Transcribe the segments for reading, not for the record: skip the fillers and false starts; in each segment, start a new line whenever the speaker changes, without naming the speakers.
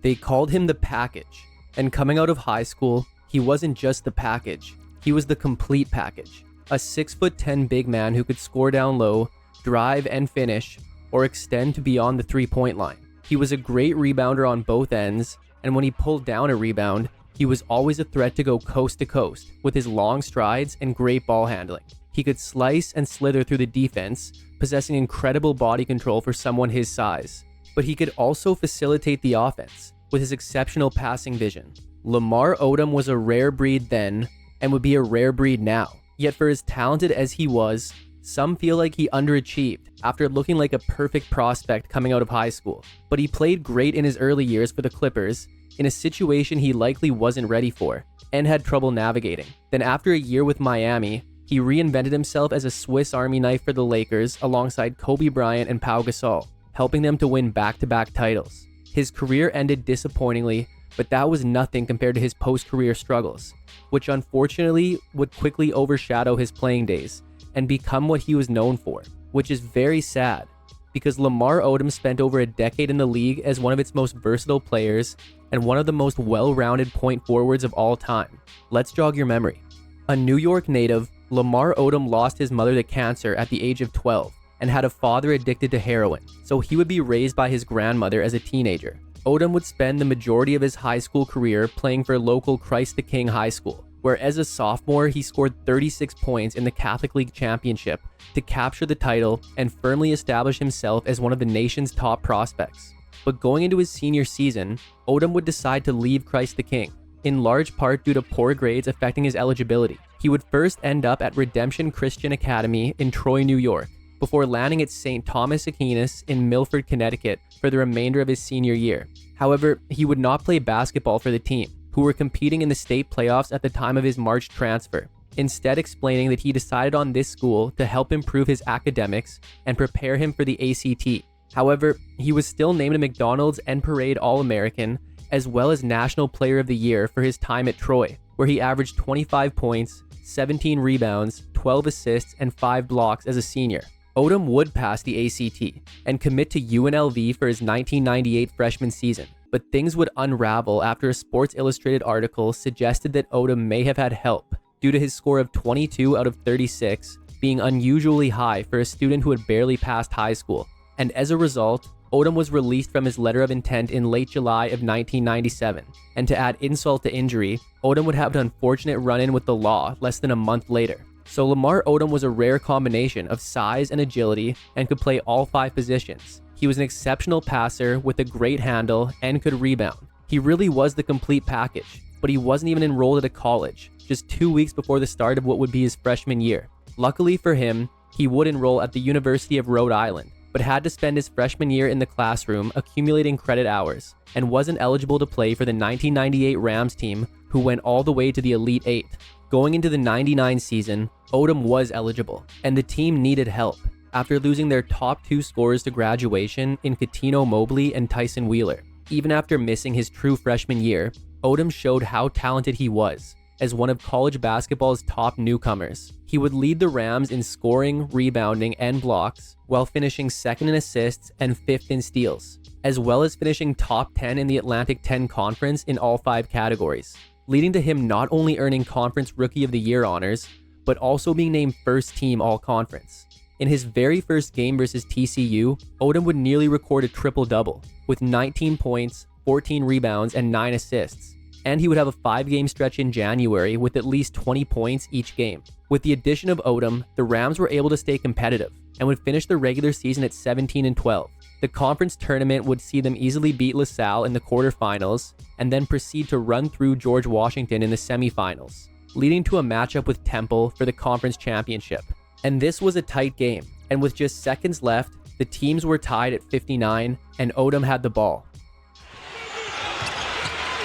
They called him the package, and coming out of high school, he wasn't just the package, he was the complete package. A 6'10" big man who could score down low, drive and finish, or extend to beyond the three-point line. He was a great rebounder on both ends, and when he pulled down a rebound, he was always a threat to go coast to coast with his long strides and great ball handling. He could slice and slither through the defense, possessing incredible body control for someone his size. But he could also facilitate the offense with his exceptional passing vision. Lamar Odom was a rare breed then and would be a rare breed now. Yet for as talented as he was, some feel like he underachieved after looking like a perfect prospect coming out of high school. But he played great in his early years for the Clippers in a situation he likely wasn't ready for and had trouble navigating. Then after a year with Miami, he reinvented himself as a Swiss Army knife for the Lakers alongside Kobe Bryant and Pau Gasol, helping them to win back-to-back titles. His career ended disappointingly, but that was nothing compared to his post-career struggles, which unfortunately would quickly overshadow his playing days and become what he was known for, which is very sad because Lamar Odom spent over a decade in the league as one of its most versatile players and one of the most well-rounded point forwards of all time. Let's jog your memory. A New York native, Lamar Odom lost his mother to cancer at the age of 12 and had a father addicted to heroin, so he would be raised by his grandmother as a teenager. Odom would spend the majority of his high school career playing for local Christ the King High School, where as a sophomore he scored 36 points in the Catholic League Championship to capture the title and firmly establish himself as one of the nation's top prospects. But going into his senior season, Odom would decide to leave Christ the King, in large part due to poor grades affecting his eligibility. He would first end up at Redemption Christian Academy in Troy, New York, before landing at St. Thomas Aquinas in Milford, Connecticut for the remainder of his senior year. However, he would not play basketball for the team, who were competing in the state playoffs at the time of his March transfer, instead explaining that he decided on this school to help improve his academics and prepare him for the ACT. However, he was still named a McDonald's End Parade All-American, as well as National Player of the Year for his time at Troy, where he averaged 25 points, 17 rebounds, 12 assists, and 5 blocks as a senior. Odom would pass the ACT and commit to UNLV for his 1998 freshman season, but things would unravel after a Sports Illustrated article suggested that Odom may have had help due to his score of 22 out of 36 being unusually high for a student who had barely passed high school. And as a result, Odom was released from his letter of intent in late July of 1997. And to add insult to injury, Odom would have an unfortunate run-in with the law less than a month later. So Lamar Odom was a rare combination of size and agility and could play all 5 positions. He was an exceptional passer with a great handle and could rebound. He really was the complete package, but he wasn't even enrolled at a college, just 2 weeks before the start of what would be his freshman year. Luckily for him, he would enroll at the University of Rhode Island, but had to spend his freshman year in the classroom accumulating credit hours and wasn't eligible to play for the 1998 Rams team, who went all the way to the Elite Eight. Going into the 99 season, Odom was eligible, and the team needed help after losing their top 2 scorers to graduation in Cuttino Mobley and Tyson Wheeler. Even after missing his true freshman year, Odom showed how talented he was as one of college basketball's top newcomers. He would lead the Rams in scoring, rebounding, and blocks, while finishing 2nd in assists and 5th in steals, as well as finishing top 10 in the Atlantic 10 Conference in all 5 categories, leading to him not only earning Conference Rookie of the Year honors, but also being named first team All-Conference. In his very first game versus TCU, Odom would nearly record a triple-double, with 19 points, 14 rebounds, and 9 assists. And he would have a 5-game stretch in January with at least 20 points each game. With the addition of Odom, the Rams were able to stay competitive and would finish the regular season at 17-12. The conference tournament would see them easily beat LaSalle in the quarterfinals and then proceed to run through George Washington in the semifinals, leading to a matchup with Temple for the conference championship. And this was a tight game, and with just seconds left, the teams were tied at 59 and Odom had the ball.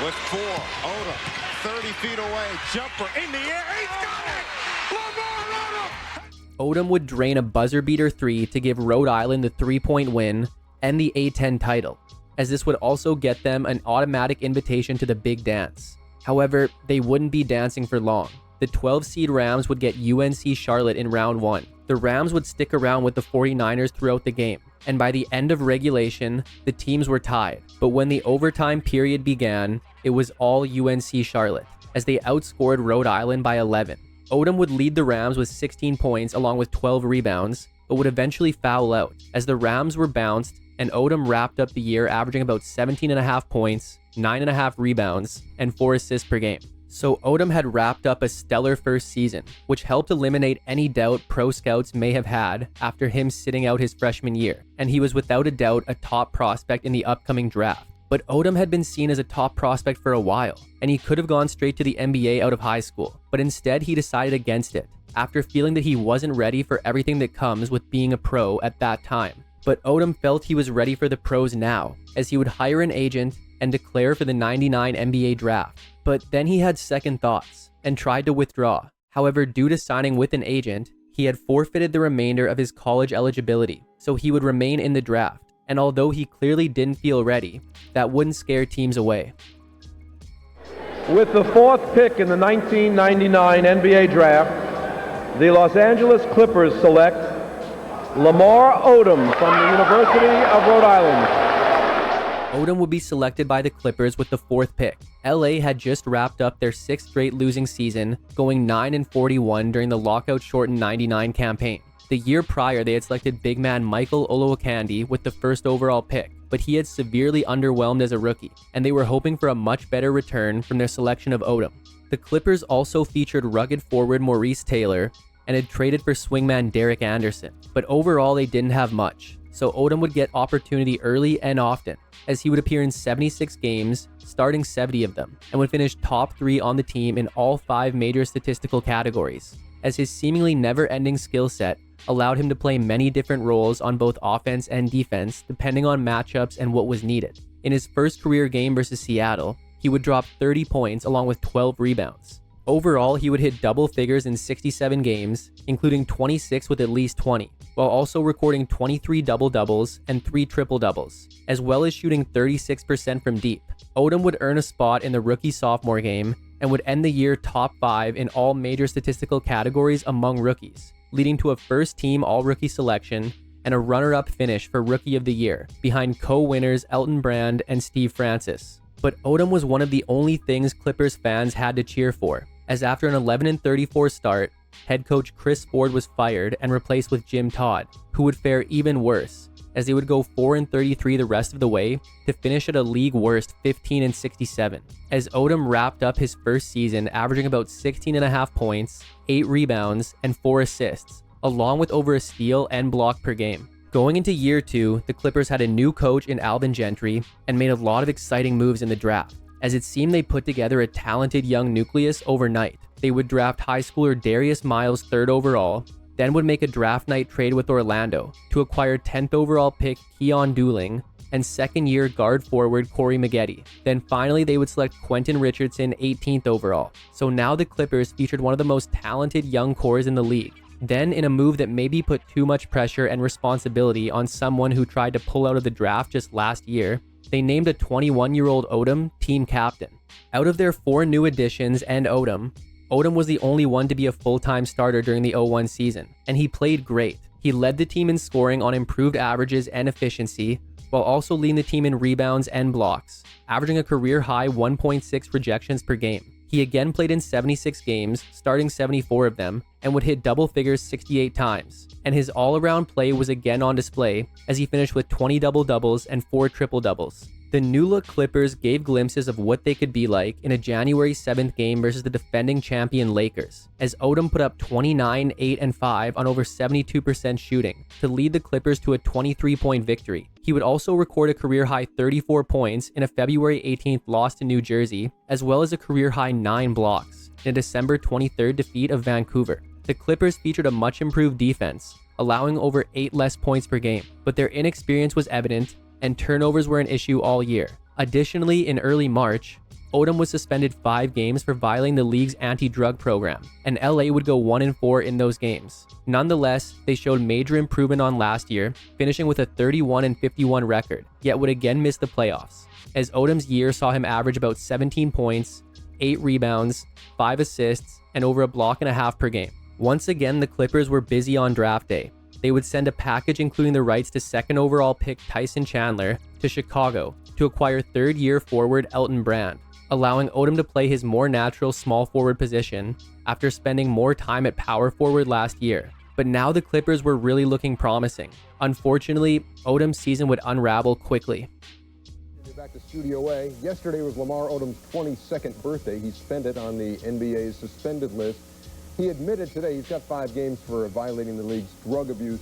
With 4, Odom, 30 feet away, jumper in the air, he's got it! Lamar Odom!
Odom would drain a buzzer beater 3 to give Rhode Island the 3-point win and the A10 title, as this would also get them an automatic invitation to the big dance. However, they wouldn't be dancing for long, The 12-seed Rams would get UNC Charlotte in round 1. The Rams would stick around with the 49ers throughout the game, and by the end of regulation, the teams were tied. But when the overtime period began, it was all UNC Charlotte, as they outscored Rhode Island by 11. Odom would lead the Rams with 16 points along with 12 rebounds, but would eventually foul out, as the Rams were bounced, and Odom wrapped up the year averaging about 17.5 points, 9.5 rebounds, and 4 assists per game. So Odom had wrapped up a stellar first season, which helped eliminate any doubt pro scouts may have had after him sitting out his freshman year, and he was without a doubt a top prospect in the upcoming draft. But Odom had been seen as a top prospect for a while, and he could have gone straight to the NBA out of high school, but instead he decided against it, after feeling that he wasn't ready for everything that comes with being a pro at that time. But Odom felt he was ready for the pros now, as he would hire an agent and declare for the '99 NBA draft. But then he had second thoughts and tried to withdraw. However, due to signing with an agent, he had forfeited the remainder of his college eligibility, so he would remain in the draft. And although he clearly didn't feel ready, that wouldn't scare teams away.
With the 4th pick in the 1999 NBA draft, the Los Angeles Clippers select Lamar Odom from the University of Rhode Island.
Odom would be selected by the Clippers with the 4th pick. LA had just wrapped up their 6th straight losing season, going 9-41 during the lockout-shortened '99 campaign. The year prior, they had selected big man Michael Olowokandi with the 1st overall pick, but he had severely underwhelmed as a rookie, and they were hoping for a much better return from their selection of Odom. The Clippers also featured rugged forward Maurice Taylor and had traded for swingman Derek Anderson, but overall they didn't have much, so Odom would get opportunity early and often, as he would appear in 76 games, starting 70 of them, and would finish top 3 on the team in all 5 major statistical categories, as his seemingly never-ending skill set allowed him to play many different roles on both offense and defense depending on matchups and what was needed. In his first career game versus Seattle, he would drop 30 points along with 12 rebounds. Overall, he would hit double figures in 67 games, including 26 with at least 20, while also recording 23 double-doubles and 3 triple-doubles, as well as shooting 36% from deep. Odom would earn a spot in the rookie-sophomore game and would end the year top 5 in all major statistical categories among rookies, leading to a first-team all-rookie selection and a runner-up finish for Rookie of the Year, behind co-winners Elton Brand and Steve Francis. But Odom was one of the only things Clippers fans had to cheer for, as after an 11-34 start, head coach Chris Ford was fired and replaced with Jim Todd, who would fare even worse, as they would go 4-33 the rest of the way to finish at a league-worst 15-67, as Odom wrapped up his first season averaging about 16.5 points, 8 rebounds, and 4 assists, along with over a steal and block per game. Going into year 2, the Clippers had a new coach in Alvin Gentry and made a lot of exciting moves in the draft, as it seemed they put together a talented young nucleus overnight. They would draft high schooler Darius Miles 3rd overall, then would make a draft night trade with Orlando to acquire 10th overall pick Keon Dooling and second-year guard forward Corey Maggette. Then finally they would select Quentin Richardson 18th overall. So now the Clippers featured one of the most talented young cores in the league. Then, in a move that maybe put too much pressure and responsibility on someone who tried to pull out of the draft just last year, they named a 21-year-old Odom team captain. Out of their 4 new additions and Odom was the only one to be a full-time starter during the 01 season, and he played great. He led the team in scoring on improved averages and efficiency, while also leading the team in rebounds and blocks, averaging a career-high 1.6 rejections per game. He again played in 76 games, starting 74 of them, and would hit double figures 68 times. And his all-around play was again on display, as he finished with 20 double-doubles and 4 triple-doubles. The new-look Clippers gave glimpses of what they could be like in a January 7th game versus the defending champion Lakers, as Odom put up 29, 8, and 5 on over 72% shooting to lead the Clippers to a 23-point victory. He would also record a career-high 34 points in a February 18th loss to New Jersey, as well as a career-high 9 blocks in a December 23rd defeat of Vancouver. The Clippers featured a much-improved defense, allowing over 8 less points per game, but their inexperience was evident, and turnovers were an issue all year. Additionally, in early March, Odom was suspended 5 games for violating the league's anti-drug program, and LA would go 1-4 in those games. Nonetheless, they showed major improvement on last year, finishing with a 31-51 record, yet would again miss the playoffs, as Odom's year saw him average about 17 points, 8 rebounds, 5 assists, and over a block and a half per game. Once again, the Clippers were busy on draft day. They would send a package including the rights to second overall pick Tyson Chandler to Chicago to acquire third-year forward Elton Brand, allowing Odom to play his more natural small forward position after spending more time at power forward last year. But now the Clippers were really looking promising. Unfortunately, Odom's season would unravel quickly.
Back to Studio A. Yesterday was Lamar Odom's 22nd birthday. He spent it on the NBA's suspended list. He admitted today he's got 5 games for violating the league's drug abuse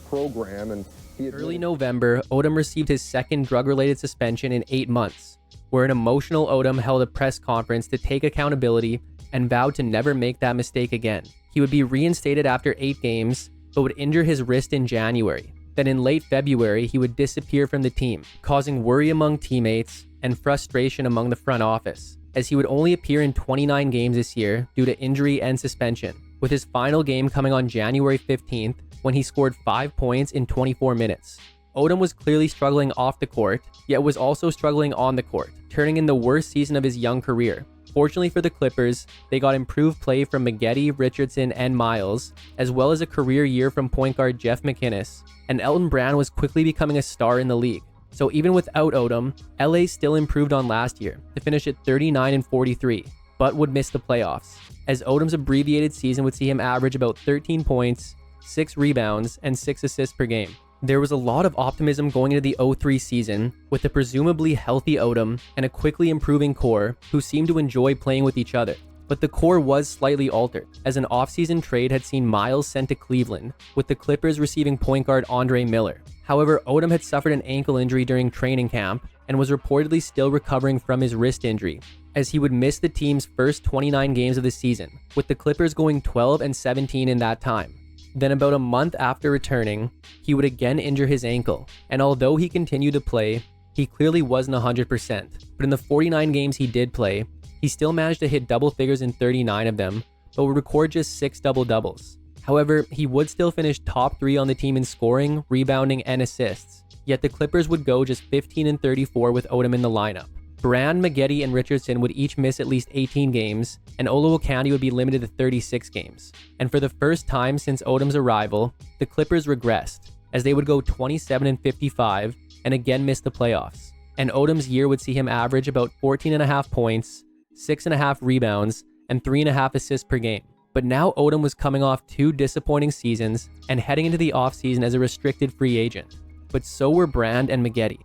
program. And
early November, Odom received his second drug-related suspension in 8 months, where an emotional Odom held a press conference to take accountability and vowed to never make that mistake again. He would be reinstated after 8 games, but would injure his wrist in January. Then in late February, he would disappear from the team, causing worry among teammates and frustration among the front office, as he would only appear in 29 games this year due to injury and suspension, with his final game coming on January 15th when he scored 5 points in 24 minutes. Odom was clearly struggling off the court, yet was also struggling on the court, turning in the worst season of his young career. Fortunately for the Clippers, they got improved play from Maggette, Richardson, and Miles, as well as a career year from point guard Jeff McInnes, and Elton Brand was quickly becoming a star in the league. So even without Odom, LA still improved on last year to finish at 39-43, but would miss the playoffs, as Odom's abbreviated season would see him average about 13 points, 6 rebounds, and 6 assists per game. There was a lot of optimism going into the 03 season, with a presumably healthy Odom and a quickly improving core who seemed to enjoy playing with each other. But the core was slightly altered, as an offseason trade had seen Miles sent to Cleveland, with the Clippers receiving point guard Andre Miller. However, Odom had suffered an ankle injury during training camp and was reportedly still recovering from his wrist injury, as he would miss the team's first 29 games of the season, with the Clippers going 12-17 in that time. Then about a month after returning, he would again injure his ankle, and although he continued to play, he clearly wasn't 100%. But in the 49 games he did play, he still managed to hit double figures in 39 of them, but would record just 6 double-doubles. However, he would still finish top 3 on the team in scoring, rebounding, and assists, yet the Clippers would go just 15-34 with Odom in the lineup. Brand, Maggette, and Richardson would each miss at least 18 games, and Olowokandi would be limited to 36 games. And for the first time since Odom's arrival, the Clippers regressed, as they would go 27-55 and again miss the playoffs. And Odom's year would see him average about 14.5 points, 6.5 rebounds, and 3.5 assists per game. But now Odom was coming off 2 disappointing seasons and heading into the offseason as a restricted free agent. But so were Brand and Maggette.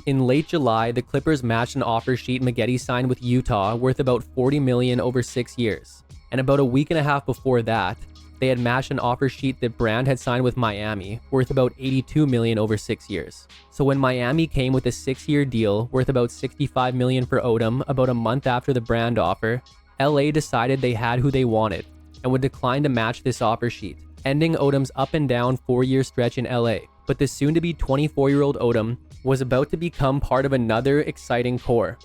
In late July, the Clippers matched an offer sheet Maggette signed with Utah worth about $40 million over 6 years. And about a week and a half before that, they had matched an offer sheet that Brand had signed with Miami worth about $82 million over 6 years. So when Miami came with a 6-year deal worth about $65 million for Odom about a month after the Brand offer, LA decided they had who they wanted and would decline to match this offer sheet, ending Odom's up and down 4-year stretch in LA. But the soon-to-be 24-year-old Odom was about to become part of another exciting core.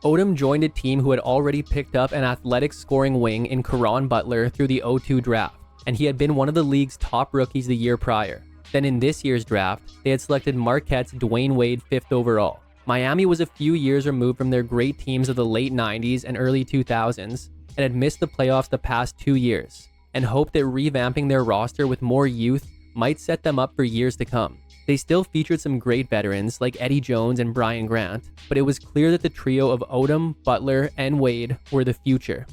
Odom joined a team who had already picked up an athletic scoring wing in Caron Butler through the 02 draft, and he had been one of the league's top rookies the year prior. Then in this year's draft, they had selected Marquette's Dwyane Wade 5th overall. Miami was a few years removed from their great teams of the late 90s and early 2000s, and had missed the playoffs the past 2 years, and hoped that revamping their roster with more youth might set them up for years to come. They still featured some great veterans like Eddie Jones and Brian Grant, but it was clear that the trio of Odom, Butler, and Wade were the future.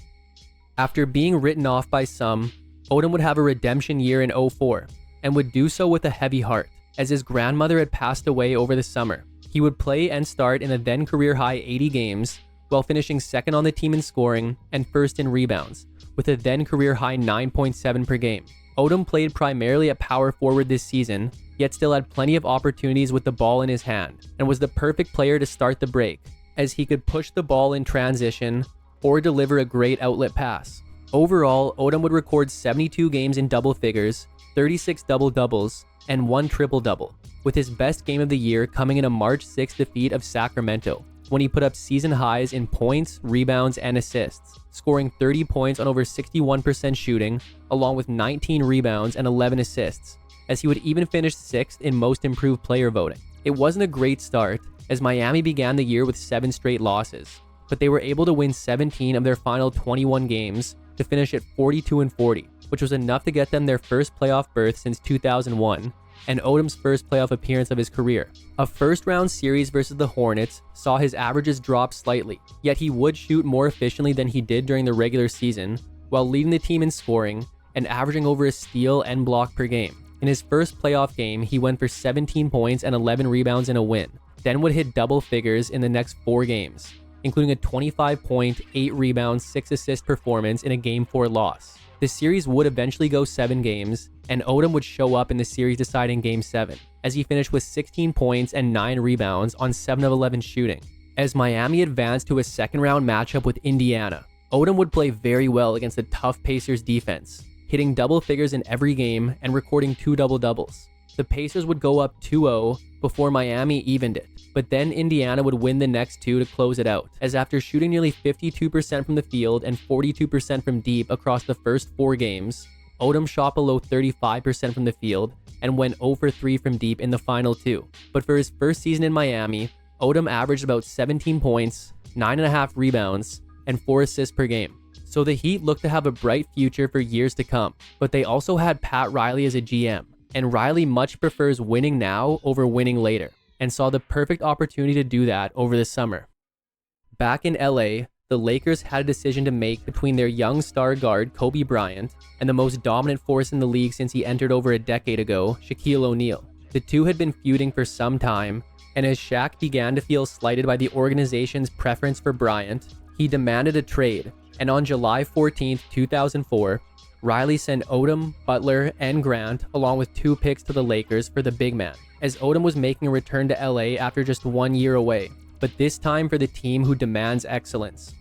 After being written off by some, Odom would have a redemption year in 04, and would do so with a heavy heart, as his grandmother had passed away over the summer. He would play and start in a then career-high 80 games, while finishing second on the team in scoring and first in rebounds, with a then career-high 9.7 per game. Odom played primarily at power forward this season, yet still had plenty of opportunities with the ball in his hand, and was the perfect player to start the break, as he could push the ball in transition or deliver a great outlet pass. Overall, Odom would record 72 games in double figures, 36 double-doubles, and 1 triple-double, with his best game of the year coming in a March 6 defeat of Sacramento, when he put up season highs in points, rebounds, and assists, scoring 30 points on over 61% shooting, along with 19 rebounds and 11 assists, as he would even finish 6th in most improved player voting. It wasn't a great start, as Miami began the year with 7 straight losses, but they were able to win 17 of their final 21 games to finish at 42-40, which was enough to get them their first playoff berth since 2001, and Odom's first playoff appearance of his career. A first-round series versus the Hornets saw his averages drop slightly, yet he would shoot more efficiently than he did during the regular season, while leading the team in scoring and averaging over a steal and block per game. In his first playoff game, he went for 17 points and 11 rebounds in a win, then would hit double figures in the next 4 games, including a 25-point, 8 rebounds, 6 assist performance in a Game 4 loss. The series would eventually go 7 games, and Odom would show up in the series deciding Game 7, as he finished with 16 points and 9 rebounds on 7 of 11 shooting. As Miami advanced to a second-round matchup with Indiana, Odom would play very well against the tough Pacers defense, hitting double figures in every game and recording 2 double-doubles. The Pacers would go up 2-0 before Miami evened it, but then Indiana would win the next 2 to close it out, as after shooting nearly 52% from the field and 42% from deep across the first 4 games, Odom shot below 35% from the field and went 0 for 3 from deep in the final 2. But for his first season in Miami, Odom averaged about 17 points, 9.5 rebounds, and 4 assists per game. So the Heat looked to have a bright future for years to come, but they also had Pat Riley as a GM, and Riley much prefers winning now over winning later, and saw the perfect opportunity to do that over the summer. Back in LA, the Lakers had a decision to make between their young star guard Kobe Bryant and the most dominant force in the league since he entered over a decade ago, Shaquille O'Neal. The two had been feuding for some time, and as Shaq began to feel slighted by the organization's preference for Bryant, he demanded a trade, and on July 14, 2004, Riley sent Odom, Butler, and Grant along with 2 picks to the Lakers for the big man, as Odom was making a return to LA after just 1 year away, but this time for the team who demands excellence.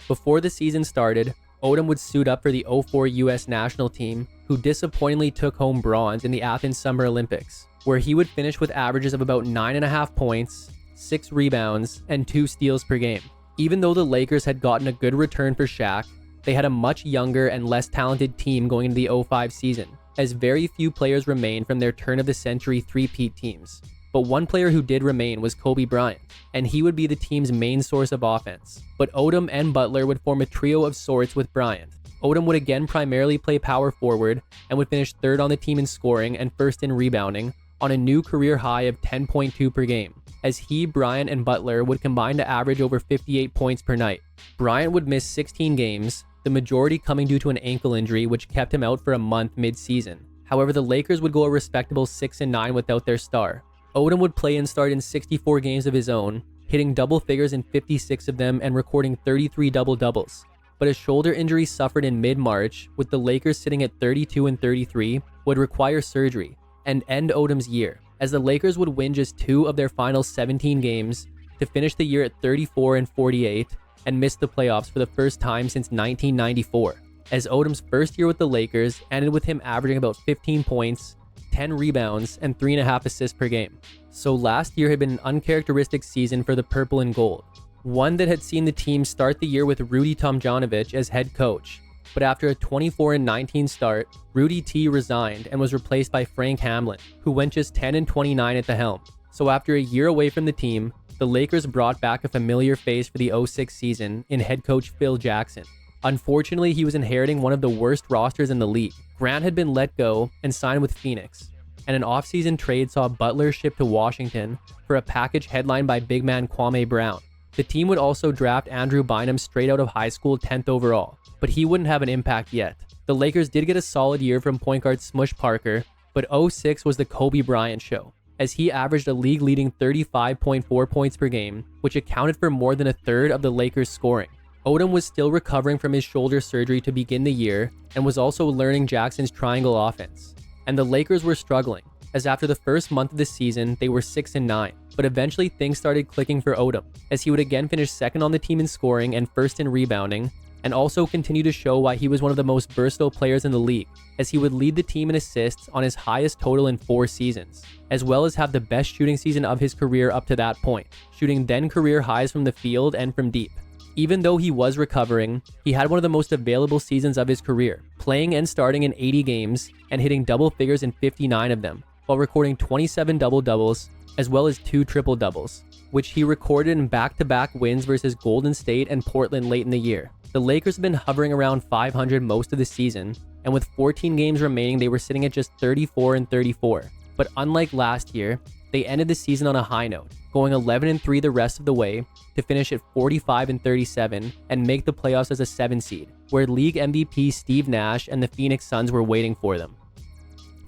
Before the season started, Odom would suit up for the 2004 US national team, who disappointingly took home bronze in the Athens Summer Olympics, where he would finish with averages of about 9.5 points, 6 rebounds, and 2 steals per game. Even though the Lakers had gotten a good return for Shaq, they had a much younger and less talented team going into the 2005 season, as very few players remained from their turn-of-the-century three-peat teams. But one player who did remain was Kobe Bryant, and he would be the team's main source of offense. But Odom and Butler would form a trio of sorts with Bryant. Odom would again primarily play power forward and would finish 3rd on the team in scoring and 1st in rebounding, on a new career high of 10.2 per game, as he, Bryant, and Butler would combine to average over 58 points per night. Bryant would miss 16 games, the majority coming due to an ankle injury which kept him out for a month mid-season. However, the Lakers would go a respectable 6-9 without their star. Odom would play and start in 64 games of his own, hitting double figures in 56 of them and recording 33 double-doubles. But a shoulder injury suffered in mid-March, with the Lakers sitting at 32-33, would require surgery and end Odom's year, as the Lakers would win just 2 of their final 17 games to finish the year at 34-48 and miss the playoffs for the first time since 1994, as Odom's first year with the Lakers ended with him averaging about 15 points, 10 rebounds, and 3.5 assists per game. So last year had been an uncharacteristic season for the purple and gold, one that had seen the team start the year with Rudy Tomjanovich as head coach, but after a 24-19 start, Rudy T resigned and was replaced by Frank Hamlin, who went just 10-29 at the helm. So after a year away from the team, the Lakers brought back a familiar face for the 2006 season in head coach Phil Jackson. Unfortunately, he was inheriting one of the worst rosters in the league. Grant had been let go and signed with Phoenix, and an offseason trade saw Butler shipped to Washington for a package headlined by big man Kwame Brown. The team would also draft Andrew Bynum straight out of high school 10th overall, but he wouldn't have an impact yet. The Lakers did get a solid year from point guard Smush Parker, but 2006 was the Kobe Bryant show, as he averaged a league-leading 35.4 points per game, which accounted for more than a third of the Lakers' scoring. Odom was still recovering from his shoulder surgery to begin the year and was also learning Jackson's triangle offense. And the Lakers were struggling, as after the first month of the season, they were 6-9. But eventually things started clicking for Odom, as he would again finish 2nd on the team in scoring and 1st in rebounding, and also continue to show why he was one of the most versatile players in the league, as he would lead the team in assists on his highest total in 4 seasons, as well as have the best shooting season of his career up to that point, shooting then career highs from the field and from deep. Even though he was recovering, he had one of the most available seasons of his career, playing and starting in 80 games and hitting double figures in 59 of them, while recording 27 double-doubles as well as 2 triple-doubles. which he recorded in back-to-back wins versus Golden State and Portland late in the year. The Lakers have been hovering around 500 most of the season, and with 14 games remaining, they were sitting at just 34-34. But unlike last year, they ended the season on a high note, going 11-3 the rest of the way to finish at 45-37 and make the playoffs as a 7 seed, where league MVP Steve Nash and the Phoenix Suns were waiting for them.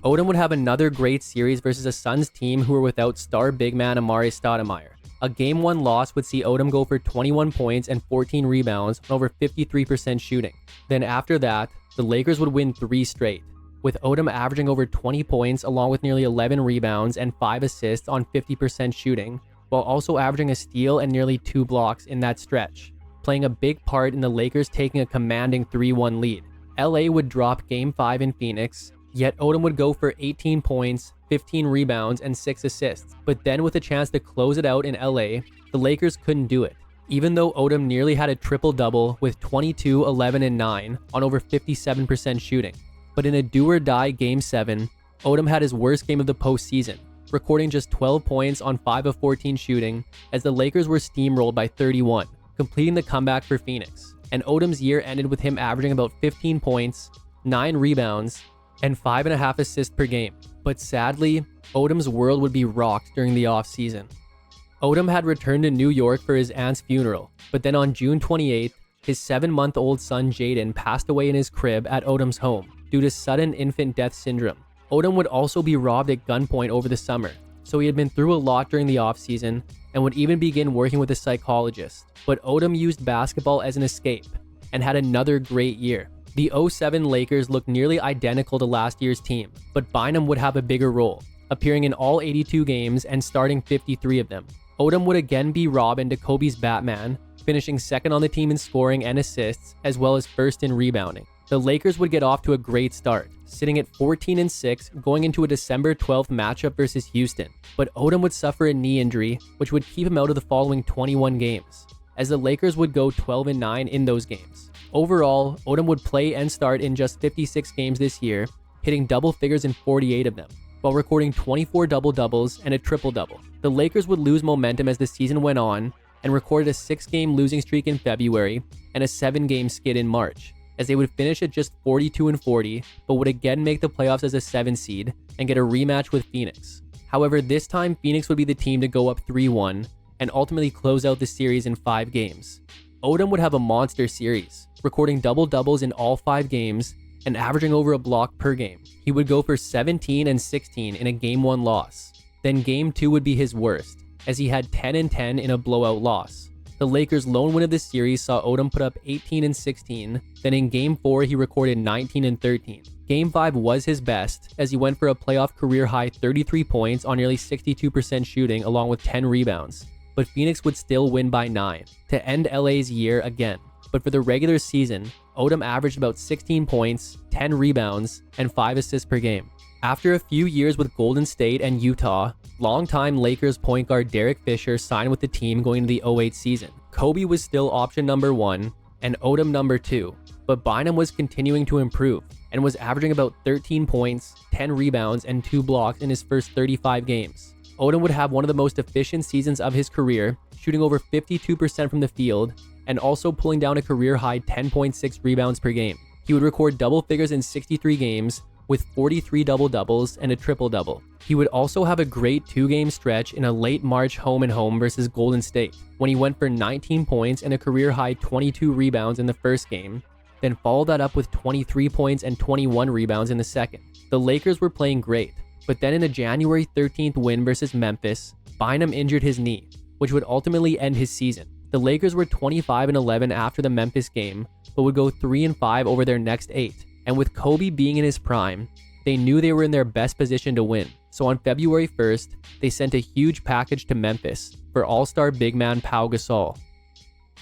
Odom would have another great series versus a Suns team who were without star big man Amare Stoudemire. A Game 1 loss would see Odom go for 21 points and 14 rebounds on over 53% shooting. Then after that, the Lakers would win 3 straight, with Odom averaging over 20 points along with nearly 11 rebounds and 5 assists on 50% shooting, while also averaging a steal and nearly 2 blocks in that stretch, playing a big part in the Lakers taking a commanding 3-1 lead. LA would drop Game 5 in Phoenix, yet Odom would go for 18 points, 15 rebounds, and 6 assists. But then with a chance to close it out in LA, the Lakers couldn't do it, even though Odom nearly had a triple-double with 22, 11, and 9 on over 57% shooting. But in a do-or-die Game 7, Odom had his worst game of the postseason, recording just 12 points on 5 of 14 shooting as the Lakers were steamrolled by 31, completing the comeback for Phoenix. And Odom's year ended with him averaging about 15 points, 9 rebounds, and 5.5 assists per game. But sadly, Odom's world would be rocked during the offseason. Odom had returned to New York for his aunt's funeral, but then on June 28th, his 7-month-old son Jaden passed away in his crib at Odom's home due to sudden infant death syndrome. Odom would also be robbed at gunpoint over the summer, so he had been through a lot during the offseason and would even begin working with a psychologist. But Odom used basketball as an escape and had another great year. The 07 Lakers looked nearly identical to last year's team, but Bynum would have a bigger role, appearing in all 82 games and starting 53 of them. Odom would again be Robin to Kobe's Batman, finishing second on the team in scoring and assists, as well as first in rebounding. The Lakers would get off to a great start, sitting at 14-6 going into a December 12th matchup versus Houston, but Odom would suffer a knee injury, which would keep him out of the following 21 games, as the Lakers would go 12-9 in those games. Overall, Odom would play and start in just 56 games this year, hitting double figures in 48 of them, while recording 24 double-doubles and a triple-double. The Lakers would lose momentum as the season went on and recorded a 6-game losing streak in February and a 7-game skid in March, as they would finish at just 42-40, but would again make the playoffs as a 7 seed and get a rematch with Phoenix. However, this time Phoenix would be the team to go up 3-1 and ultimately close out the series in 5 games. Odom would have a monster series, recording double-doubles in all 5 games and averaging over a block per game. He would go for 17 and 16 in a Game 1 loss. Then Game 2 would be his worst, as he had 10 and 10 in a blowout loss. The Lakers' lone win of the series saw Odom put up 18 and 16, then in Game 4 he recorded 19 and 13. Game 5 was his best, as he went for a playoff career-high 33 points on nearly 62% shooting along with 10 rebounds. But Phoenix would still win by 9 to end LA's year again. But for the regular season, Odom averaged about 16 points, 10 rebounds, and 5 assists per game. After a few years with Golden State and Utah, longtime Lakers point guard Derek Fisher signed with the team going into the 08 season. Kobe was still option number 1 and Odom number 2, but Bynum was continuing to improve and was averaging about 13 points, 10 rebounds, and 2 blocks in his first 35 games. Odom would have one of the most efficient seasons of his career, shooting over 52% from the field and also pulling down a career-high 10.6 rebounds per game. He would record double figures in 63 games with 43 double-doubles and a triple-double. He would also have a great 2-game stretch in a late March home-and-home versus Golden State, when he went for 19 points and a career-high 22 rebounds in the first game, then followed that up with 23 points and 21 rebounds in the second. The Lakers were playing great, but then in a January 13th win versus Memphis, Bynum injured his knee, which would ultimately end his season. The Lakers were 25-11 after the Memphis game, but would go 3-5 over their next 8. And with Kobe being in his prime, they knew they were in their best position to win. So on February 1st, they sent a huge package to Memphis for all-star big man Pau Gasol.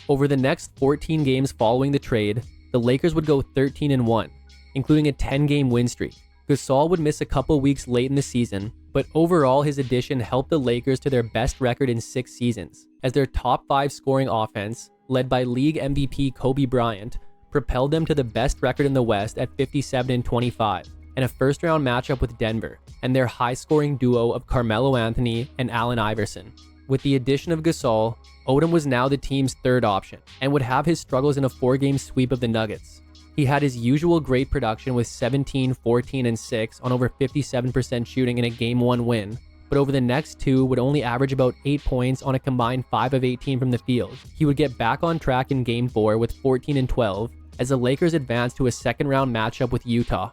Over the next 14 games following the trade, the Lakers would go 13-1, including a 10-game win streak. Gasol would miss a couple weeks late in the season, but overall his addition helped the Lakers to their best record in 6 seasons, as their top 5 scoring offense, led by league MVP Kobe Bryant, propelled them to the best record in the West at 57-25, and a first-round matchup with Denver, and their high-scoring duo of Carmelo Anthony and Allen Iverson. With the addition of Gasol, Odom was now the team's third option and would have his struggles in a 4-game sweep of the Nuggets. He had his usual great production with 17, 14, and 6 on over 57% shooting in a Game 1 win, but over the next two would only average about 8 points on a combined 5 of 18 from the field. He would get back on track in Game 4 with 14 and 12 as the Lakers advanced to a second-round matchup with Utah.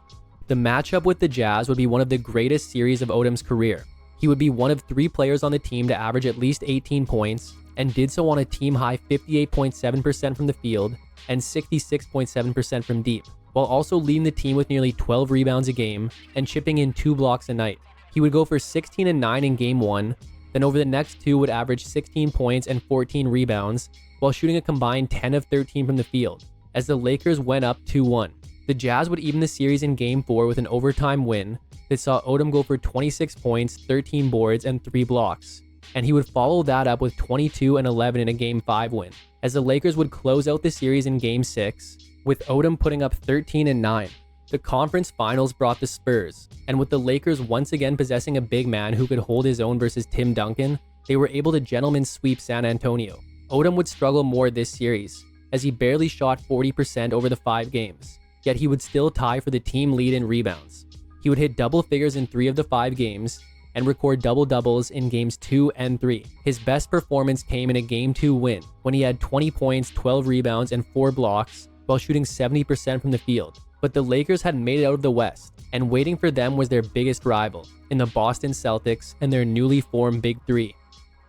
The matchup with the Jazz would be one of the greatest series of Odom's career. He would be one of 3 players on the team to average at least 18 points, and did so on a team-high 58.7% from the field and 66.7% from deep, while also leading the team with nearly 12 rebounds a game and chipping in 2 blocks a night. He would go for 16 and 9 in Game 1, then over the next 2 would average 16 points and 14 rebounds, while shooting a combined 10 of 13 from the field, as the Lakers went up 2-1. The Jazz would even the series in Game 4 with an overtime win that saw Odom go for 26 points, 13 boards, and 3 blocks. And he would follow that up with 22 and 11 in a Game 5 win, as the Lakers would close out the series in Game 6, with Odom putting up 13 and 9. The conference finals brought the Spurs, and with the Lakers once again possessing a big man who could hold his own versus Tim Duncan, they were able to gentleman sweep San Antonio. Odom would struggle more this series, as he barely shot 40% over the 5 games, yet he would still tie for the team lead in rebounds. He would hit double figures in 3 of the 5 games, and record double-doubles in Games 2 and 3. His best performance came in a Game 2 win, when he had 20 points, 12 rebounds, and 4 blocks, while shooting 70% from the field. But the Lakers had made it out of the West, and waiting for them was their biggest rival, in the Boston Celtics and their newly formed Big Three.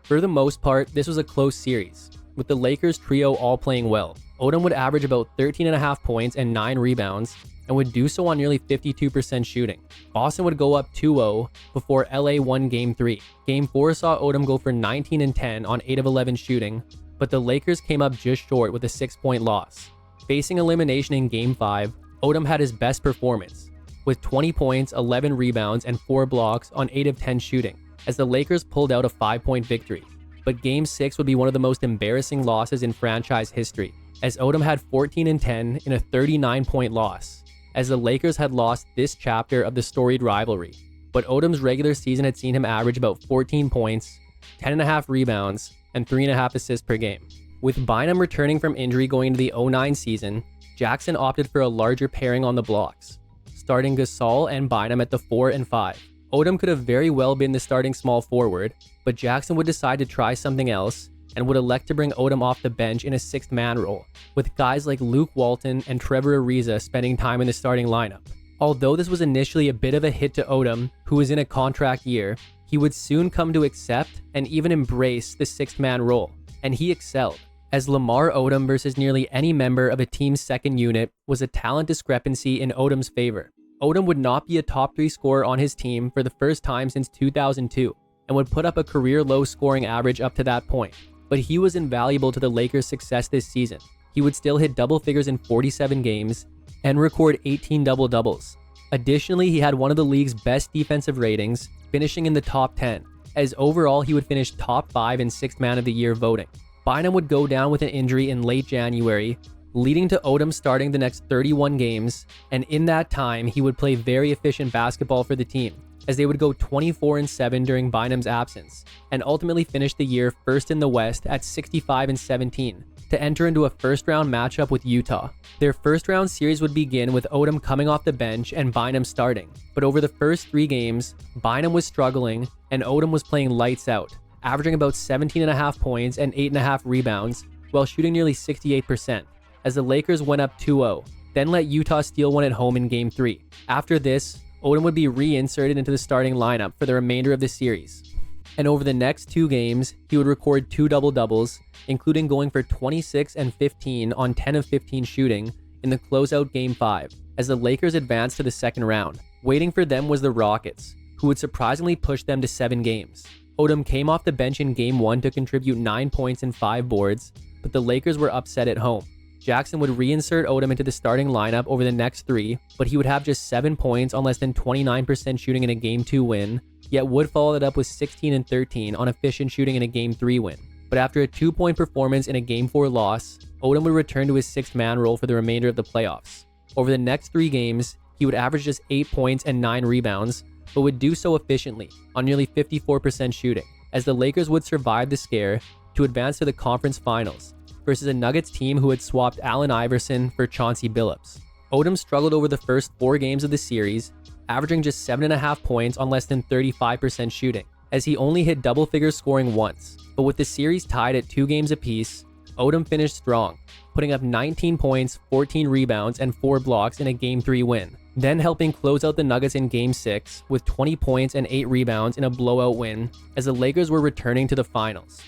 For the most part, this was a close series, with the Lakers trio all playing well. Odom would average about 13.5 points and 9 rebounds, and would do so on nearly 52% shooting. Boston would go up 2-0 before LA won Game 3. Game 4 saw Odom go for 19 and 10 on 8 of 11 shooting, but the Lakers came up just short with a 6-point loss. Facing elimination in Game 5, Odom had his best performance, with 20 points, 11 rebounds, and 4 blocks on 8 of 10 shooting, as the Lakers pulled out a 5-point victory. But Game 6 would be one of the most embarrassing losses in franchise history, as Odom had 14 and 10 in a 39-point loss, as the Lakers had lost this chapter of the storied rivalry. But Odom's regular season had seen him average about 14 points, 10.5 rebounds, and 3.5 assists per game. With Bynum returning from injury going into the 09 season, Jackson opted for a larger pairing on the blocks, starting Gasol and Bynum at the 4 and 5. Odom could have very well been the starting small forward, but Jackson would decide to try something else and would elect to bring Odom off the bench in a 6th-man role, with guys like Luke Walton and Trevor Ariza spending time in the starting lineup. Although this was initially a bit of a hit to Odom, who was in a contract year, he would soon come to accept and even embrace the 6th-man role, and he excelled, as Lamar Odom versus nearly any member of a team's second unit was a talent discrepancy in Odom's favor. Odom would not be a top 3 scorer on his team for the first time since 2002, and would put up a career-low scoring average up to that point. But he was invaluable to the Lakers' success this season. He would still hit double figures in 47 games and record 18 double-doubles. Additionally, he had one of the league's best defensive ratings, finishing in the top 10, as overall he would finish top 5 in 6th Man of the Year voting. Bynum would go down with an injury in late January, leading to Odom starting the next 31 games, and in that time he would play very efficient basketball for the team, as they would go 24 and 7 during Bynum's absence, and ultimately finish the year first in the West at 65 and 17 to enter into a first-round matchup with Utah. Their first-round series would begin with Odom coming off the bench and Bynum starting, but over the first 3 games, Bynum was struggling and Odom was playing lights out, averaging about 17.5 points and 8.5 rebounds, while shooting nearly 68%, as the Lakers went up 2-0, then let Utah steal one at home in Game 3. After this, Odom would be reinserted into the starting lineup for the remainder of the series. And over the next 2 games, he would record 2 double-doubles, including going for 26 and 15 on 10 of 15 shooting in the closeout Game 5, as the Lakers advanced to the second round. Waiting for them was the Rockets, who would surprisingly push them to 7 games. Odom came off the bench in Game 1 to contribute 9 points and 5 boards, but the Lakers were upset at home. Jackson would reinsert Odom into the starting lineup over the next 3, but he would have just 7 points on less than 29% shooting in a Game 2 win, yet would follow it up with 16 and 13 on efficient shooting in a Game 3 win. But after a 2-point performance in a Game 4 loss, Odom would return to his 6th-man role for the remainder of the playoffs. Over the next 3 games, he would average just 8 points and 9 rebounds, but would do so efficiently, on nearly 54% shooting. as the Lakers would survive the scare to advance to the conference finals versus a Nuggets team who had swapped Allen Iverson for Chauncey Billups. Odom struggled over the first 4 games of the series, averaging just 7.5 points on less than 35% shooting, as he only hit double figures scoring once. But with the series tied at 2 games apiece, Odom finished strong, putting up 19 points, 14 rebounds, and 4 blocks in a Game 3 win, then helping close out the Nuggets in Game 6 with 20 points and 8 rebounds in a blowout win as the Lakers were returning to the finals.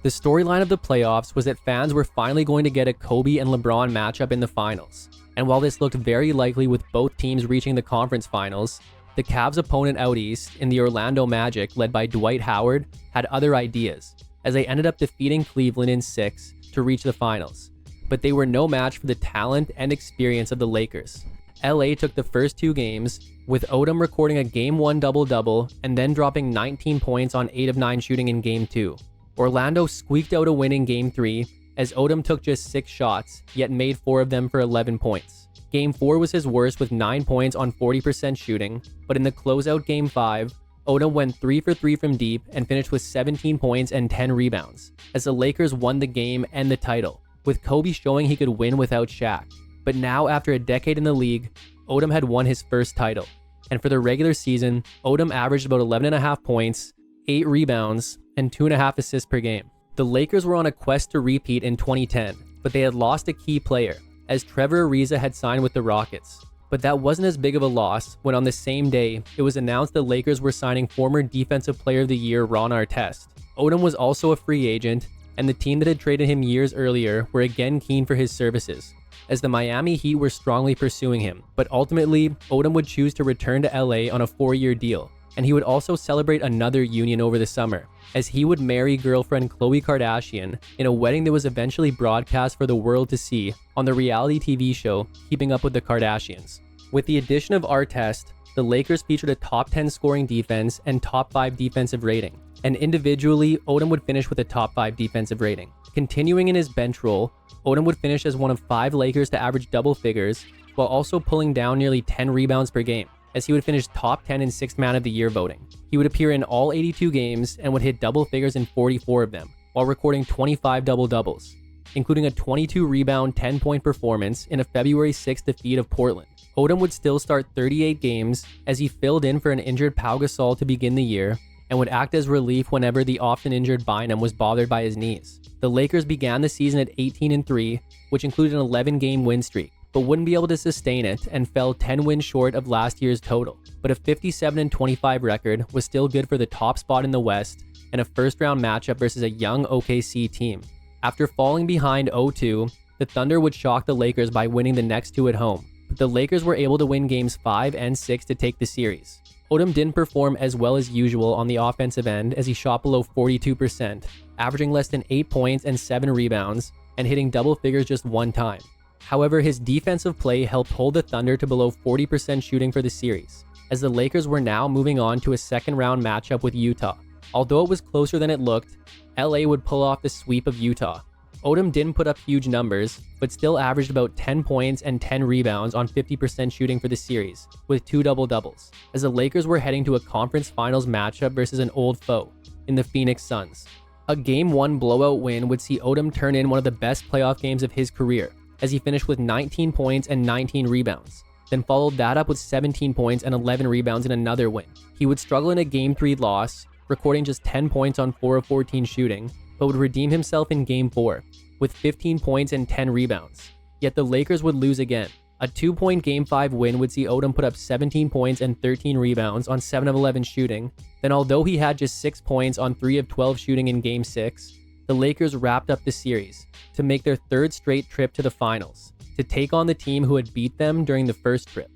The storyline of the playoffs was that fans were finally going to get a Kobe and LeBron matchup in the finals, and while this looked very likely with both teams reaching the conference finals, the Cavs' opponent out east in the Orlando Magic, led by Dwight Howard, had other ideas, as they ended up defeating Cleveland in 6 to reach the finals. But they were no match for the talent and experience of the Lakers. LA took the first 2 games, with Odom recording a Game 1 double-double and then dropping 19 points on 8 of 9 shooting in Game 2. Orlando squeaked out a win in Game 3, as Odom took just 6 shots, yet made 4 of them for 11 points. Game 4 was his worst with 9 points on 40% shooting, but in the closeout Game 5, Odom went 3 for 3 from deep and finished with 17 points and 10 rebounds, as the Lakers won the game and the title, with Kobe showing he could win without Shaq. But now, after a decade in the league, Odom had won his first title, and for the regular season, Odom averaged about 11.5 points, 8 rebounds, and 2.5 assists per game. The Lakers were on a quest to repeat in 2010, but they had lost a key player, as Trevor Ariza had signed with the Rockets. But that wasn't as big of a loss when on the same day, it was announced the Lakers were signing former Defensive Player of the Year Ron Artest. Odom was also a free agent, and the team that had traded him years earlier were again keen for his services, as the Miami Heat were strongly pursuing him. But ultimately, Odom would choose to return to LA on a 4-year deal, and he would also celebrate another union over the summer, as he would marry girlfriend Khloe Kardashian in a wedding that was eventually broadcast for the world to see on the reality TV show Keeping Up with the Kardashians. With the addition of Artest, the Lakers featured a top 10 scoring defense and top 5 defensive rating, and individually, Odom would finish with a top 5 defensive rating. Continuing in his bench role, Odom would finish as one of 5 Lakers to average double figures, while also pulling down nearly 10 rebounds per game, as he would finish top 10 in 6th Man of the Year voting. He would appear in all 82 games and would hit double figures in 44 of them, while recording 25 double-doubles, including a 22 rebound, 10-point performance in a February 6th defeat of Portland. Odom would still start 38 games as he filled in for an injured Pau Gasol to begin the year, and would act as relief whenever the often injured Bynum was bothered by his knees. The Lakers began the season at 18-3, which included an 11-game win streak, but wouldn't be able to sustain it and fell 10 wins short of last year's total. But a 57-25 record was still good for the top spot in the West and a first-round matchup versus a young OKC team. After falling behind 0-2, the Thunder would shock the Lakers by winning the next 2 at home, but the Lakers were able to win games 5 and 6 to take the series. Odom didn't perform as well as usual on the offensive end as he shot below 42%, averaging less than 8 points and 7 rebounds, and hitting double figures just 1 time. However, his defensive play helped hold the Thunder to below 40% shooting for the series, as the Lakers were now moving on to a second-round matchup with Utah. Although it was closer than it looked, LA would pull off the sweep of Utah. Odom didn't put up huge numbers, but still averaged about 10 points and 10 rebounds on 50% shooting for the series, with 2 double-doubles, as the Lakers were heading to a conference finals matchup versus an old foe in the Phoenix Suns. A Game 1 blowout win would see Odom turn in one of the best playoff games of his career, as he finished with 19 points and 19 rebounds, then followed that up with 17 points and 11 rebounds in another win. He would struggle in a Game 3 loss, recording just 10 points on 4 of 14 shooting, but would redeem himself in Game 4, with 15 points and 10 rebounds. Yet the Lakers would lose again. A 2-point Game 5 win would see Odom put up 17 points and 13 rebounds on 7 of 11 shooting. Then although he had just 6 points on 3 of 12 shooting in Game 6, the Lakers wrapped up the series to make their 3rd straight trip to the finals, to take on the team who had beat them during the first trip.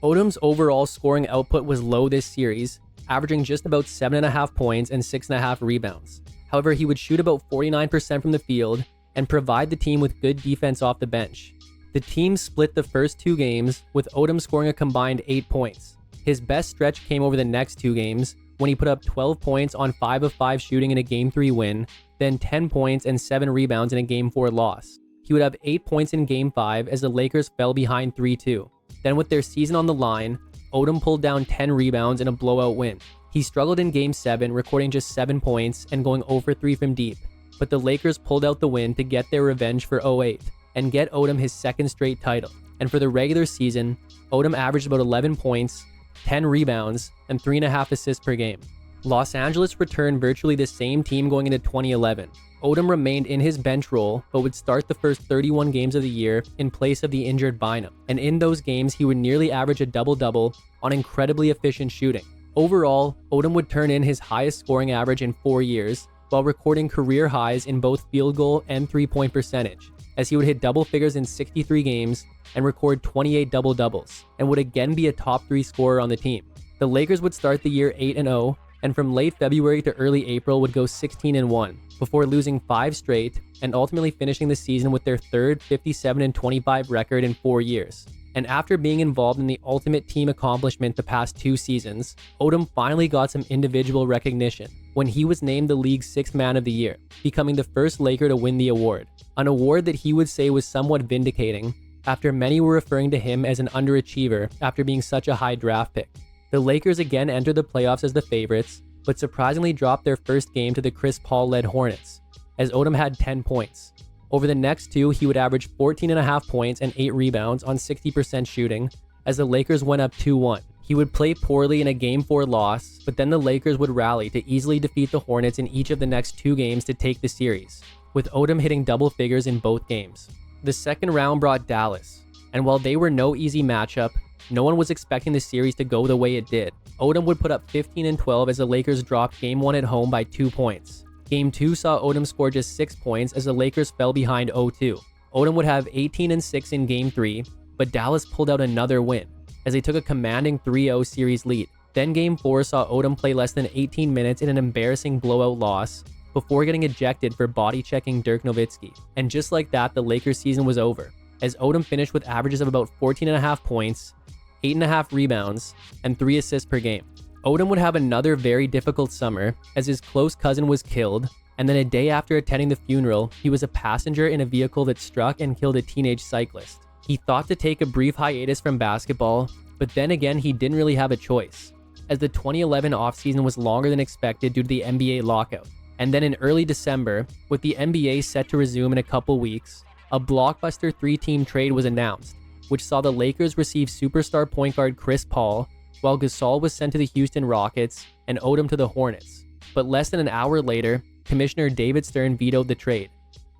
Odom's overall scoring output was low this series, averaging just about 7.5 points and 6.5 rebounds. However, he would shoot about 49% from the field and provide the team with good defense off the bench. The team split the first 2 games, with Odom scoring a combined 8 points. His best stretch came over the next 2 games, when he put up 12 points on 5 of 5 shooting in a Game 3 win, then 10 points and 7 rebounds in a Game 4 loss. He would have 8 points in Game 5 as the Lakers fell behind 3-2. Then with their season on the line, Odom pulled down 10 rebounds in a blowout win, He struggled in Game 7, recording just 7 points and going 0 for 3 from deep, but the Lakers pulled out the win to get their revenge for 08 and get Odom his second straight title. And for the regular season, Odom averaged about 11 points, 10 rebounds, and 3.5 assists per game. Los Angeles returned virtually the same team going into 2011. Odom remained in his bench role, but would start the first 31 games of the year in place of the injured Bynum. And in those games, he would nearly average a double-double on incredibly efficient shooting. Overall, Odom would turn in his highest scoring average in 4 years, while recording career highs in both field goal and three-point percentage, as he would hit double figures in 63 games and record 28 double-doubles, and would again be a top 3 scorer on the team. The Lakers would start the year 8-0, and from late February to early April would go 16-1, before losing 5 straight and ultimately finishing the season with their third 57-25 record in 4 years. And after being involved in the ultimate team accomplishment the past 2 seasons, Odom finally got some individual recognition when he was named the league's 6th man of the year, becoming the first Laker to win the award. An award that he would say was somewhat vindicating, after many were referring to him as an underachiever after being such a high draft pick. The Lakers again entered the playoffs as the favorites, but surprisingly dropped their first game to the Chris Paul-led Hornets, as Odom had 10 points. Over the next 2, he would average 14.5 points and 8 rebounds on 60% shooting, as the Lakers went up 2-1. He would play poorly in a Game 4 loss, but then the Lakers would rally to easily defeat the Hornets in each of the next 2 games to take the series, with Odom hitting double figures in both games. The second round brought Dallas, and while they were no easy matchup, no one was expecting the series to go the way it did. Odom would put up 15 and 12 as the Lakers dropped Game 1 at home by 2 points. Game 2 saw Odom score just 6 points as the Lakers fell behind 0-2. Odom would have 18 and 6 in Game 3, but Dallas pulled out another win, as they took a commanding 3-0 series lead. Then Game 4 saw Odom play less than 18 minutes in an embarrassing blowout loss, before getting ejected for body-checking Dirk Nowitzki. And just like that, the Lakers season was over, as Odom finished with averages of about 14.5 points, 8.5 rebounds, and 3 assists per game. Odom would have another very difficult summer, as his close cousin was killed, and then a day after attending the funeral, he was a passenger in a vehicle that struck and killed a teenage cyclist. He thought to take a brief hiatus from basketball, but then again he didn't really have a choice, as the 2011 offseason was longer than expected due to the NBA lockout. And then in early December, with the NBA set to resume in a couple weeks, a blockbuster 3-team trade was announced, which saw the Lakers receive superstar point guard Chris Paul, while Gasol was sent to the Houston Rockets and Odom to the Hornets. But less than an hour later, Commissioner David Stern vetoed the trade,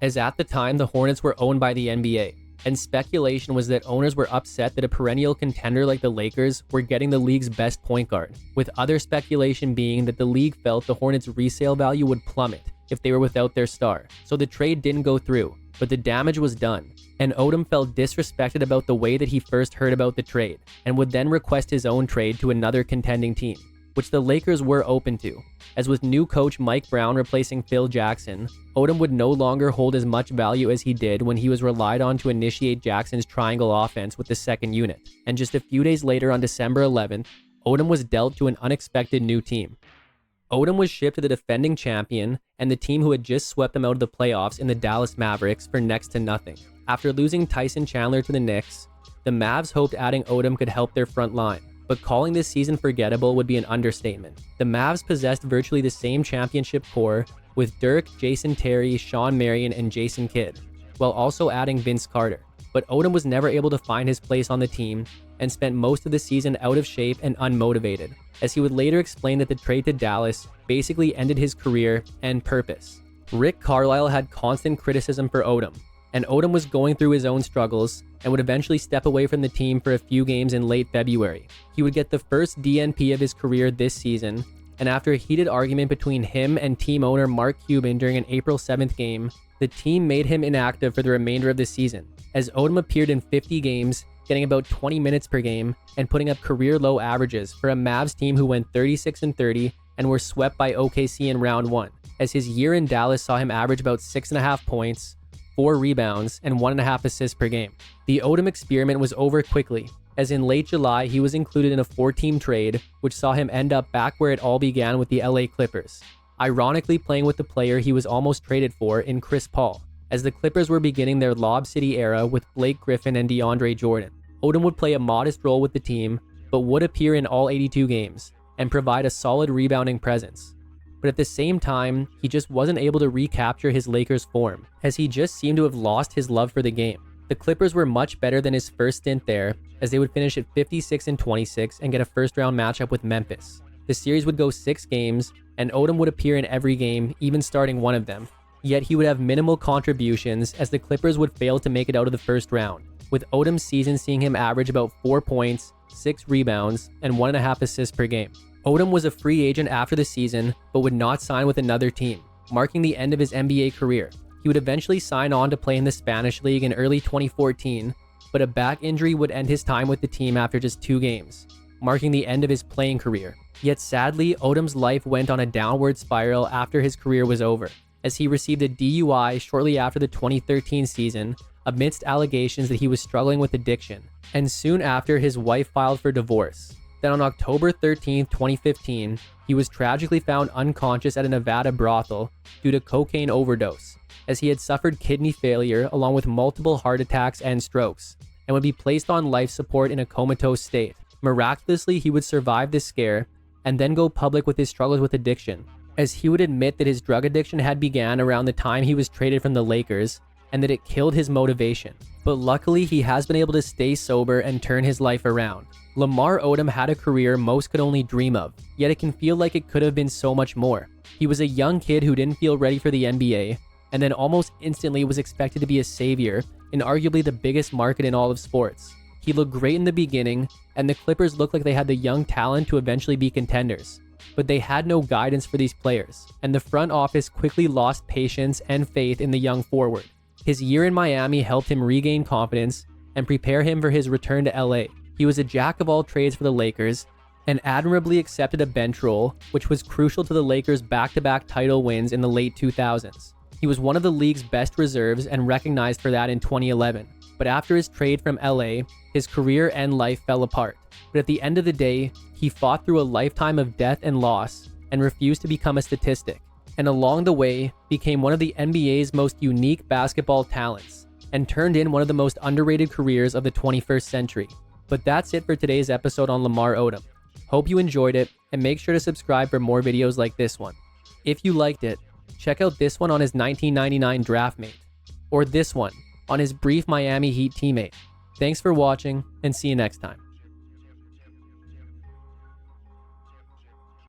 as at the time the Hornets were owned by the NBA, and speculation was that owners were upset that a perennial contender like the Lakers were getting the league's best point guard, with other speculation being that the league felt the Hornets' resale value would plummet if they were without their star. So the trade didn't go through, but the damage was done, and Odom felt disrespected about the way that he first heard about the trade, and would then request his own trade to another contending team, which the Lakers were open to, as with new coach Mike Brown replacing Phil Jackson, Odom would no longer hold as much value as he did when he was relied on to initiate Jackson's triangle offense with the second unit. And just a few days later on December 11th, Odom was dealt to an unexpected new team. Odom was shipped to the defending champion and the team who had just swept them out of the playoffs in the Dallas Mavericks for next to nothing. After losing Tyson Chandler to the Knicks, the Mavs hoped adding Odom could help their front line, but calling this season forgettable would be an understatement. The Mavs possessed virtually the same championship core with Dirk, Jason Terry, Sean Marion, and Jason Kidd, while also adding Vince Carter. But Odom was never able to find his place on the team and spent most of the season out of shape and unmotivated, as he would later explain that the trade to Dallas basically ended his career and purpose. Rick Carlisle had constant criticism for Odom, and Odom was going through his own struggles and would eventually step away from the team for a few games in late February. He would get the first DNP of his career this season, and after a heated argument between him and team owner Mark Cuban during an April 7th game, the team made him inactive for the remainder of the season, as Odom appeared in 50 games, getting about 20 minutes per game and putting up career-low averages for a Mavs team who went 36-30 and were swept by OKC in round 1, as his year in Dallas saw him average about 6.5 points, 4 rebounds, and 1.5 assists per game. The Odom experiment was over quickly, as in late July he was included in a 4-team trade, which saw him end up back where it all began with the LA Clippers, ironically playing with the player he was almost traded for in Chris Paul, as the Clippers were beginning their Lob City era with Blake Griffin and DeAndre Jordan. Odom would play a modest role with the team, but would appear in all 82 games, and provide a solid rebounding presence. But at the same time, he just wasn't able to recapture his Lakers form, as he just seemed to have lost his love for the game. The Clippers were much better than his first stint there, as they would finish at 56-26 and get a first-round matchup with Memphis. The series would go 6 games, and Odom would appear in every game, even starting one of them. Yet he would have minimal contributions, as the Clippers would fail to make it out of the first round, with Odom's season seeing him average about 4 points, 6 rebounds, and 1.5 assists per game. Odom was a free agent after the season, but would not sign with another team, marking the end of his NBA career. He would eventually sign on to play in the Spanish League in early 2014, but a back injury would end his time with the team after just 2 games, marking the end of his playing career. Yet sadly, Odom's life went on a downward spiral after his career was over, as he received a DUI shortly after the 2013 season amidst allegations that he was struggling with addiction, and soon after his wife filed for divorce. Then on October 13, 2015, he was tragically found unconscious at a Nevada brothel due to cocaine overdose, as he had suffered kidney failure along with multiple heart attacks and strokes, and would be placed on life support in a comatose state. Miraculously, he would survive this scare and then go public with his struggles with addiction, as he would admit that his drug addiction had began around the time he was traded from the Lakers and that it killed his motivation. But luckily, he has been able to stay sober and turn his life around. Lamar Odom had a career most could only dream of, yet it can feel like it could have been so much more. He was a young kid who didn't feel ready for the NBA, and then almost instantly was expected to be a savior in arguably the biggest market in all of sports. He looked great in the beginning, and the Clippers looked like they had the young talent to eventually be contenders. But they had no guidance for these players, and the front office quickly lost patience and faith in the young forward. His year in Miami helped him regain confidence and prepare him for his return to LA. He was a jack of all trades for the Lakers and admirably accepted a bench role, which was crucial to the Lakers' back-to-back title wins in the late 2000s. He was one of the league's best reserves and recognized for that in 2011. But after his trade from LA, his career and life fell apart. But at the end of the day, he fought through a lifetime of death and loss and refused to become a statistic, and along the way became one of the NBA's most unique basketball talents and turned in one of the most underrated careers of the 21st century. But that's it for today's episode on Lamar Odom. Hope you enjoyed it, and make sure to subscribe for more videos like this one. If you liked it, check out this one on his 1999 draft mate, or this one on his brief Miami Heat teammate. Thanks for watching, and see you next time.